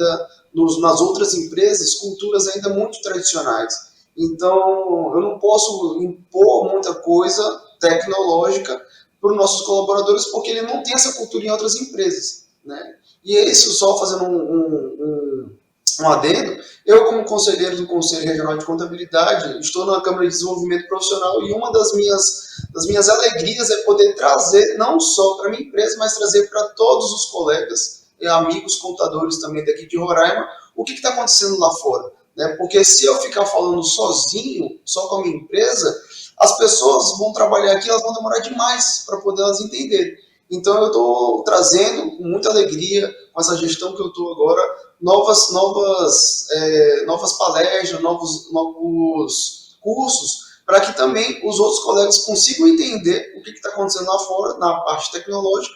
nas outras empresas culturas ainda muito tradicionais. Então, eu não posso impor muita coisa tecnológica para os nossos colaboradores, porque ele não tem essa cultura em outras empresas, né? E é isso, só fazendo um adendo, eu como conselheiro do Conselho Regional de Contabilidade, estou na Câmara de Desenvolvimento Profissional e uma das minhas alegrias é poder trazer, não só para a minha empresa, mas trazer para todos os colegas e amigos contadores também daqui de Roraima, o que está acontecendo lá fora, né? Porque se eu ficar falando sozinho, só com a minha empresa, as pessoas vão trabalhar aqui, elas vão demorar demais para poder elas entenderem. Então eu estou trazendo com muita alegria, com essa gestão que eu estou agora, novas palestras, novos cursos, para que também os outros colegas consigam entender o que está acontecendo lá fora, na parte tecnológica,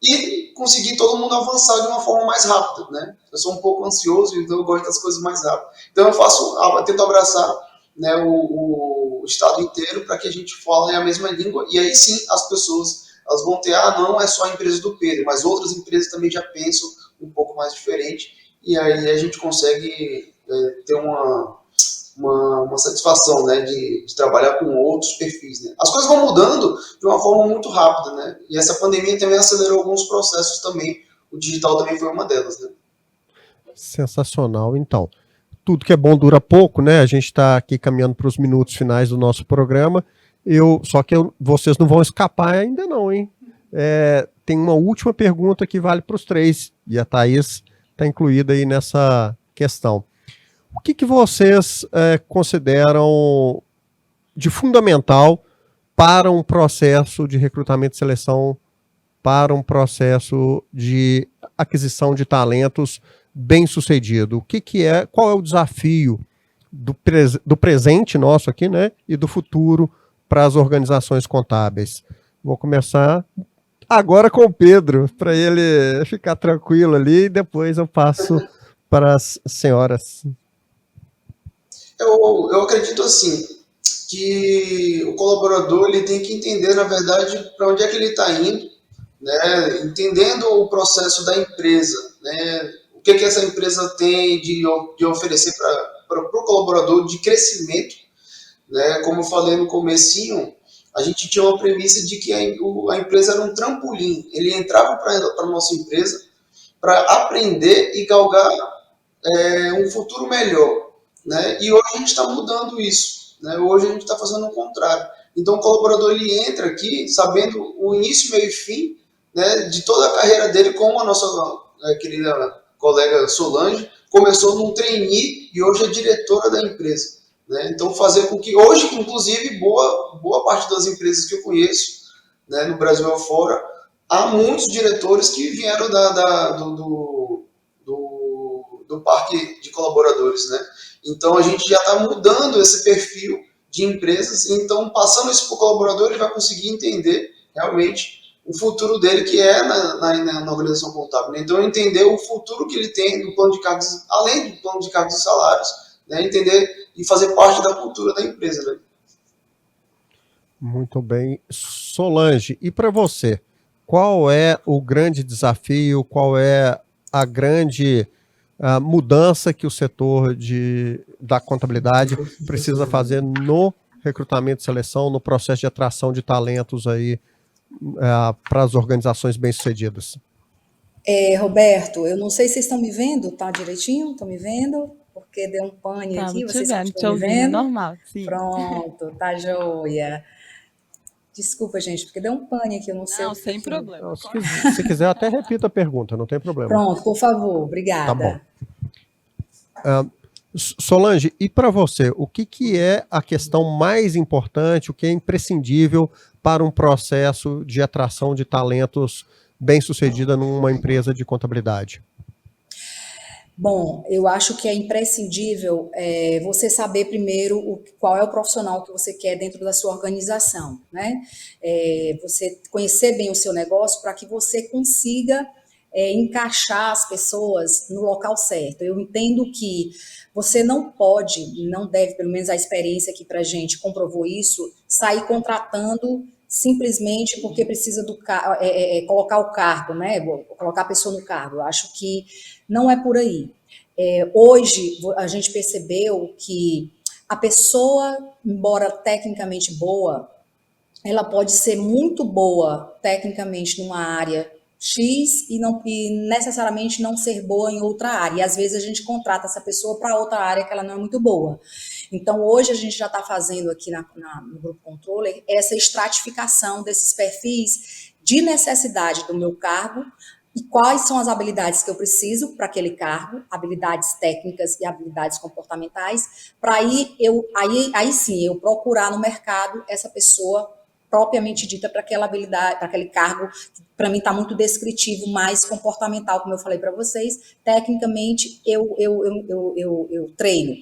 e conseguir todo mundo avançar de uma forma mais rápida, né? Eu sou um pouco ansioso, então eu gosto das coisas mais rápido. Então eu tento abraçar, né, o estado inteiro para que a gente fale a mesma língua, e aí sim as pessoas elas vão ter, não é só a empresa do Pedro, mas outras empresas também já pensam um pouco mais diferente, e aí a gente consegue ter uma satisfação, né, de trabalhar com outros perfis, né. As coisas vão mudando de uma forma muito rápida, né, e essa pandemia também acelerou alguns processos também, o digital também foi uma delas, né. Sensacional, então. Tudo que é bom dura pouco, né, a gente está aqui caminhando para os minutos finais do nosso programa, vocês não vão escapar ainda não, hein. Tem uma última pergunta que vale para os 3, e a Thaís está incluída aí nessa questão. O que vocês consideram de fundamental para um processo de recrutamento e seleção, para um processo de aquisição de talentos bem sucedido? Qual é o desafio do presente nosso aqui, né, e do futuro para as organizações contábeis? Vou começar agora com o Pedro, para ele ficar tranquilo ali, e depois eu passo para as senhoras. Eu acredito assim, que o colaborador ele tem que entender, na verdade, para onde é que ele está indo, né? Entendendo o processo da empresa, né? que essa empresa tem de oferecer para o colaborador de crescimento, né? Como eu falei no comecinho, a gente tinha uma premissa de que a empresa era um trampolim. Ele entrava para a nossa empresa para aprender e galgar um futuro melhor, né? E hoje a gente está mudando isso, né? Hoje a gente está fazendo o contrário. Então o colaborador ele entra aqui sabendo o início, meio e fim, né, de toda a carreira dele, como a nossa querida colega Solange começou num trainee e hoje é diretora da empresa, né? Então fazer com que hoje, inclusive, boa parte das empresas que eu conheço, né, no Brasil afora, há muitos diretores que vieram do parque de colaboradores, né? Então a gente já está mudando esse perfil de empresas, então passando isso para o colaborador, ele vai conseguir entender realmente o futuro dele, que é na organização contábil, né? Então entender o futuro que ele tem no plano de cargos, além do plano de cargos e salários, né? Entender e fazer parte da cultura da empresa, né? Muito bem. Solange, e para você, qual é o grande desafio, qual é a grande mudança que o setor da contabilidade precisa fazer no recrutamento e seleção, no processo de atração de talentos aí para as organizações bem-sucedidas? Roberto, eu não sei se vocês estão me vendo, tá direitinho? Estão me vendo? Porque deu um pane aqui, vocês estão me vendo? Normal, sim. Pronto, tá joia. Desculpa, gente, porque deu um pane aqui, eu não sei. Não, sem problema. Não, se quiser, até repita a pergunta, não tem problema. Pronto, por favor, obrigada. Tá bom. Solange, e para você, o que é a questão mais importante, o que é imprescindível para um processo de atração de talentos bem-sucedida numa empresa de contabilidade? Bom, eu acho que é imprescindível você saber primeiro qual é o profissional que você quer dentro da sua organização, né? Você conhecer bem o seu negócio para que você consiga encaixar as pessoas no local certo. Eu entendo que você não pode, não deve, pelo menos a experiência aqui para a gente comprovou isso, sair contratando simplesmente porque precisa colocar o cargo, né? Colocar a pessoa no cargo. Eu acho que não é por aí. Hoje, a gente percebeu que a pessoa, embora tecnicamente boa, ela pode ser muito boa tecnicamente numa área X e necessariamente não ser boa em outra área. E às vezes a gente contrata essa pessoa para outra área que ela não é muito boa. Então, hoje a gente já está fazendo aqui no Grupo Controller essa estratificação desses perfis de necessidade do meu cargo e quais são as habilidades que eu preciso para aquele cargo, habilidades técnicas e habilidades comportamentais, para aí sim eu procurar no mercado essa pessoa propriamente dita para aquela habilidade, para aquele cargo, que para mim está muito descritivo, mais comportamental, como eu falei para vocês. Tecnicamente, eu treino.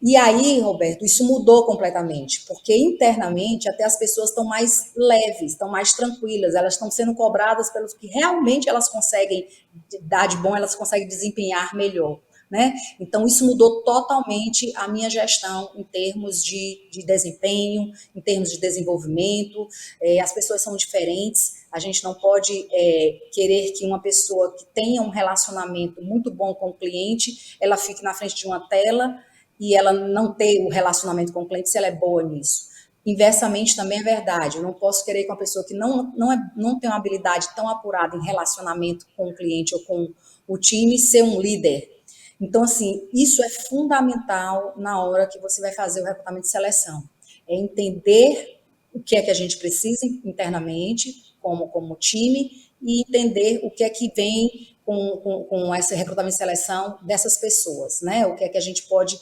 E aí, Roberto, isso mudou completamente, porque internamente até as pessoas estão mais leves, estão mais tranquilas, elas estão sendo cobradas pelos que realmente elas conseguem dar de bom, elas conseguem desempenhar melhor, né? Então, isso mudou totalmente a minha gestão em termos de desempenho, em termos de desenvolvimento. As pessoas são diferentes, a gente não pode querer que uma pessoa que tenha um relacionamento muito bom com o cliente, ela fique na frente de uma tela e ela não ter o relacionamento com o cliente se ela é boa nisso. Inversamente também é verdade, eu não posso querer que uma pessoa que não tem uma habilidade tão apurada em relacionamento com o cliente ou com o time ser um líder. Então, assim, isso é fundamental na hora que você vai fazer o recrutamento de seleção. É entender o que é que a gente precisa internamente, como time, e entender o que é que vem com esse recrutamento e seleção dessas pessoas, né? O que é que a gente pode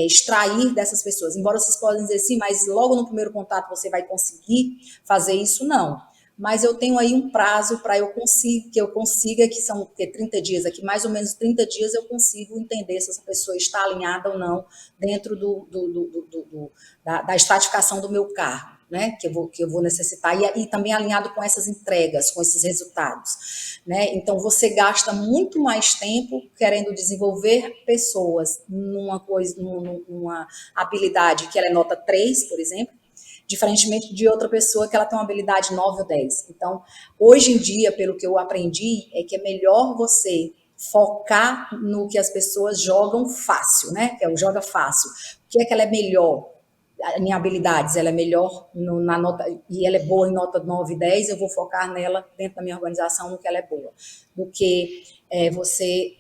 extrair dessas pessoas. Embora vocês possam dizer sim, mas logo no primeiro contato você vai conseguir fazer isso, não. Mas eu tenho aí um prazo para que eu consiga, que são 30 dias aqui, mais ou menos 30 dias eu consigo entender se essa pessoa está alinhada ou não dentro da estratificação do meu cargo, né, que eu vou necessitar, e também alinhado com essas entregas, com esses resultados, né? Então você gasta muito mais tempo querendo desenvolver pessoas numa habilidade que ela é nota 3, por exemplo, diferentemente de outra pessoa que ela tem uma habilidade 9 ou 10. Então, hoje em dia, pelo que eu aprendi, é que é melhor você focar no que as pessoas jogam fácil, né? Que é o joga fácil. O que é que ela é melhor? Em habilidades, ela é melhor na nota, e ela é boa em nota 9 e 10, eu vou focar nela dentro da minha organização no que ela é boa. Do que você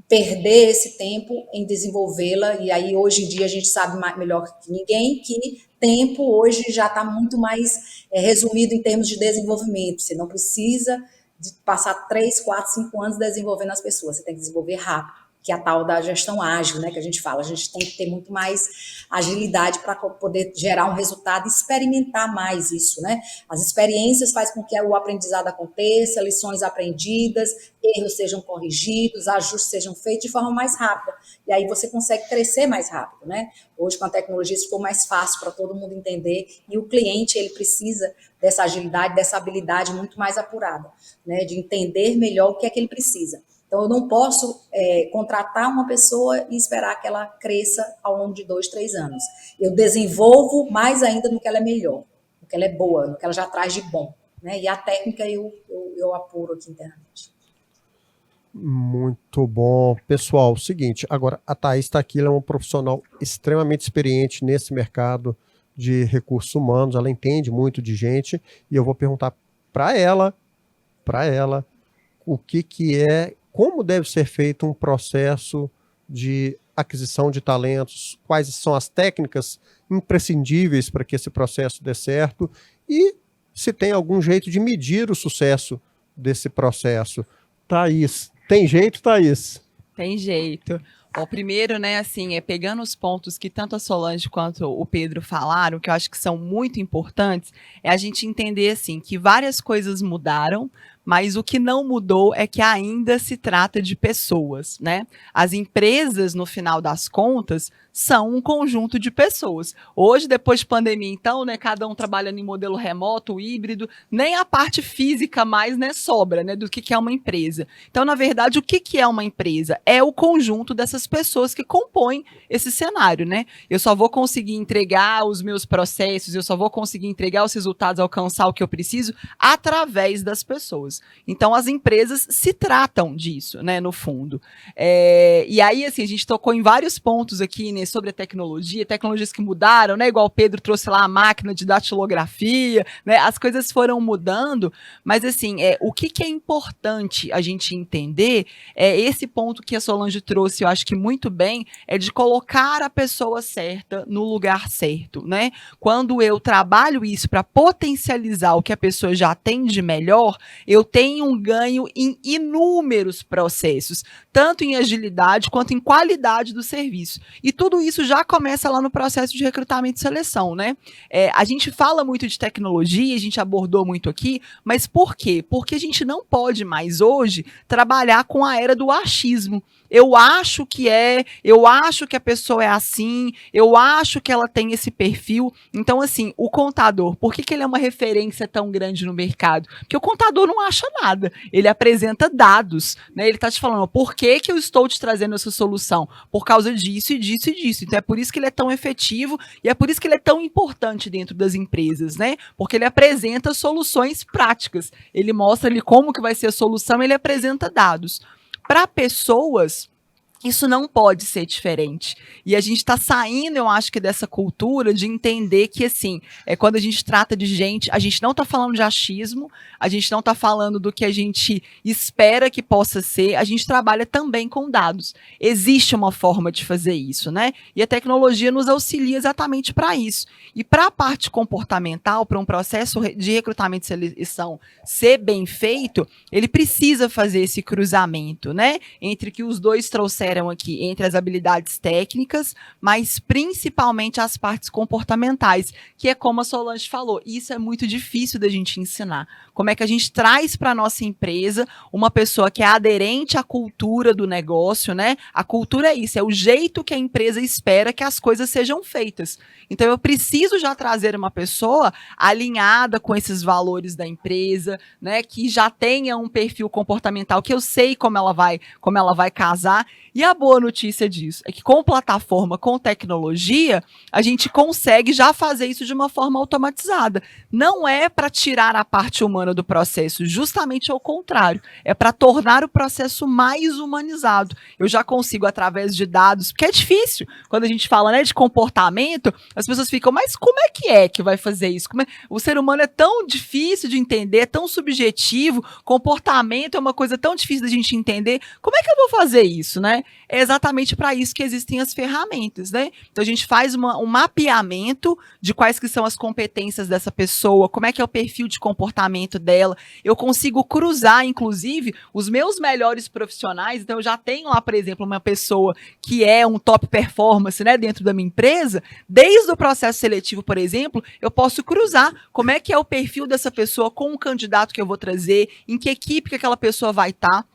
perder esse tempo em desenvolvê-la, e aí hoje em dia a gente sabe melhor que ninguém que tempo hoje já está muito mais resumido em termos de desenvolvimento. Você não precisa de passar 3, 4, 5 anos desenvolvendo as pessoas, você tem que desenvolver rápido, que é a tal da gestão ágil, né, que a gente fala. A gente tem que ter muito mais agilidade para poder gerar um resultado e experimentar mais isso, né? As experiências fazem com que o aprendizado aconteça, lições aprendidas, erros sejam corrigidos, ajustes sejam feitos de forma mais rápida. E aí você consegue crescer mais rápido, né? Hoje, com a tecnologia, isso ficou mais fácil para todo mundo entender, e o cliente, ele precisa dessa agilidade, dessa habilidade muito mais apurada, né? De entender melhor o que é que ele precisa. Então, eu não posso contratar uma pessoa e esperar que ela cresça ao longo de 2, 3 anos. Eu desenvolvo mais ainda no que ela é melhor, no que ela é boa, no que ela já traz de bom, né? E a técnica eu apuro aqui internamente. Muito bom. Pessoal, seguinte, agora a Thaís está aqui, ela é uma profissional extremamente experiente nesse mercado de recursos humanos, ela entende muito de gente, e eu vou perguntar para ela, o que é, como deve ser feito um processo de aquisição de talentos, quais são as técnicas imprescindíveis para que esse processo dê certo, e se tem algum jeito de medir o sucesso desse processo. Thaís, tem jeito, Thaís? Tem jeito. Bom, primeiro, né, assim, pegando os pontos que tanto a Solange quanto o Pedro falaram, que eu acho que são muito importantes, é a gente entender, assim, que várias coisas mudaram, mas o que não mudou é que ainda se trata de pessoas, né? As empresas, no final das contas, são um conjunto de pessoas. Hoje, depois de pandemia, então, né, cada um trabalhando em modelo remoto, híbrido, nem a parte física mais, né, sobra, né, do que é uma empresa. Então, na verdade, o que é uma empresa? É o conjunto dessas pessoas que compõem esse cenário, né? Eu só vou conseguir entregar os meus processos, eu só vou conseguir entregar os resultados, alcançar o que eu preciso, através das pessoas. Então, as empresas se tratam disso, né, no fundo. E aí, assim, a gente tocou em vários pontos aqui, né, sobre a tecnologia, tecnologias que mudaram, né, igual o Pedro trouxe lá a máquina de datilografia, né, as coisas foram mudando, mas, assim, o que é importante a gente entender é esse ponto que a Solange trouxe, eu acho que muito bem, é de colocar a pessoa certa no lugar certo, né? Quando eu trabalho isso para potencializar o que a pessoa já tem de melhor, eu tenho um ganho em inúmeros processos, tanto em agilidade quanto em qualidade do serviço. E tudo isso já começa lá no processo de recrutamento e seleção, né? A gente fala muito de tecnologia, a gente abordou muito aqui, mas por quê? Porque a gente não pode mais hoje trabalhar com a era do achismo. Eu acho que a pessoa é assim, eu acho que ela tem esse perfil. Então, assim, o contador, por que ele é uma referência tão grande no mercado? Porque o contador não acha nada, ele apresenta dados, né? Ele está te falando, por que eu estou te trazendo essa solução? Por causa disso e disso e disso. Então, é por isso que ele é tão efetivo e é por isso que ele é tão importante dentro das empresas, né? Porque ele apresenta soluções práticas, ele mostra ali como que vai ser a solução, ele apresenta dados. Para pessoas, isso não pode ser diferente. E a gente está saindo, eu acho que, dessa cultura de entender que, assim, quando a gente trata de gente, a gente não está falando de achismo, a gente não está falando do que a gente espera que possa ser, a gente trabalha também com dados. Existe uma forma de fazer isso, né? E a tecnologia nos auxilia exatamente para isso. E para a parte comportamental, para um processo de recrutamento e seleção ser bem feito, ele precisa fazer esse cruzamento, né? Entre que os dois trouxeram aqui, entre as habilidades técnicas, mas principalmente as partes comportamentais, que é como a Solange falou, isso é muito difícil da gente ensinar. Como é que a gente traz para a nossa empresa uma pessoa que é aderente à cultura do negócio, né? A cultura é isso, é o jeito que a empresa espera que as coisas sejam feitas. Então, eu preciso já trazer uma pessoa alinhada com esses valores da empresa, né? Que já tenha um perfil comportamental, que eu sei como ela vai casar. E a boa notícia disso é que com plataforma, com tecnologia, a gente consegue já fazer isso de uma forma automatizada. Não é para tirar a parte humana do processo, justamente ao contrário. É para tornar o processo mais humanizado. Eu já consigo, através de dados, porque é difícil, quando a gente fala, né, de comportamento, as pessoas ficam, mas como é que vai fazer isso? O ser humano é tão difícil de entender, é tão subjetivo, comportamento é uma coisa tão difícil da gente entender, como é que eu vou fazer isso, né? É exatamente para isso que existem as ferramentas, né? Então a gente faz um mapeamento de quais que são as competências dessa pessoa, como é que é o perfil de comportamento dela. Eu consigo cruzar, inclusive, os meus melhores profissionais. Então eu já tenho lá, por exemplo, uma pessoa que é um top performance, né, dentro da minha empresa. Desde o processo seletivo, por exemplo, eu posso cruzar como é que é o perfil dessa pessoa com o candidato que eu vou trazer, em que equipe que aquela pessoa vai estar.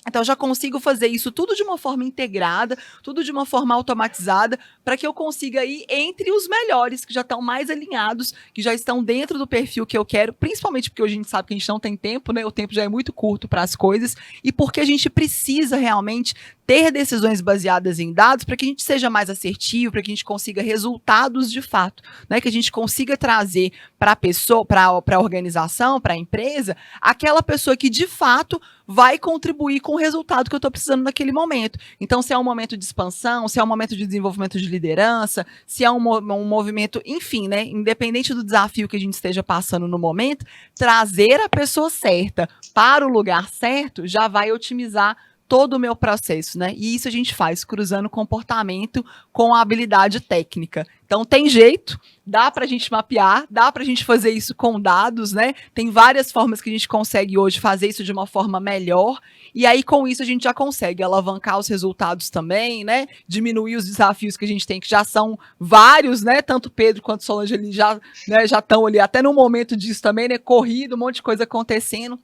Então, eu já consigo fazer isso tudo de uma forma integrada, tudo de uma forma automatizada, para que eu consiga ir entre os melhores, que já estão mais alinhados, que já estão dentro do perfil que eu quero, principalmente porque hoje a gente sabe que a gente não tem tempo, né? O tempo já é muito curto para as coisas, e porque a gente precisa realmente ter decisões baseadas em dados para que a gente seja mais assertivo, para que a gente consiga resultados de fato, né? Que a gente consiga trazer para a pessoa, para a organização, para a empresa, aquela pessoa que de fato vai contribuir com o resultado que eu estou precisando naquele momento. Então, se é um momento de expansão, se é um momento de desenvolvimento de liderança, se é um movimento, enfim, né? Independente do desafio que a gente esteja passando no momento, trazer a pessoa certa para o lugar certo já vai otimizar todo o meu processo, né? E isso a gente faz cruzando comportamento com a habilidade técnica. Então tem jeito, dá para a gente mapear, dá para a gente fazer isso com dados, né? Tem várias formas que a gente consegue hoje fazer isso de uma forma melhor. E aí com isso a gente já consegue alavancar os resultados também, né? Diminuir os desafios que a gente tem, que já são vários, né? Tanto Pedro quanto Solange ali já estão ali até no momento disso também, né? Corrido, um monte de coisa acontecendo.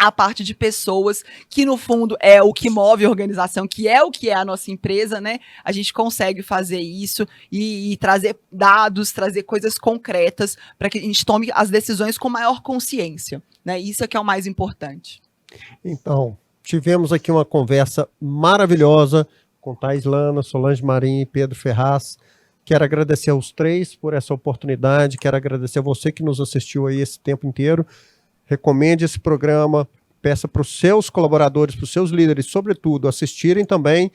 A parte de pessoas, que no fundo é o que move a organização, que é o que é a nossa empresa, né? A gente consegue fazer isso e trazer dados, trazer coisas concretas para que a gente tome as decisões com maior consciência, né? Isso é que é o mais importante. Então, tivemos aqui uma conversa maravilhosa com Thais Lana, Solange Marim e Pedro Ferraz. Quero agradecer aos três por essa oportunidade, quero agradecer a você que nos assistiu aí esse tempo inteiro. Recomende esse programa, peça para os seus colaboradores, para os seus líderes, sobretudo, assistirem também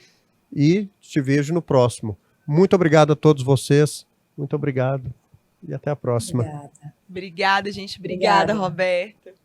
e te vejo no próximo. Muito obrigado a todos vocês, muito obrigado e até a próxima. Obrigada, gente. Obrigada, Roberta.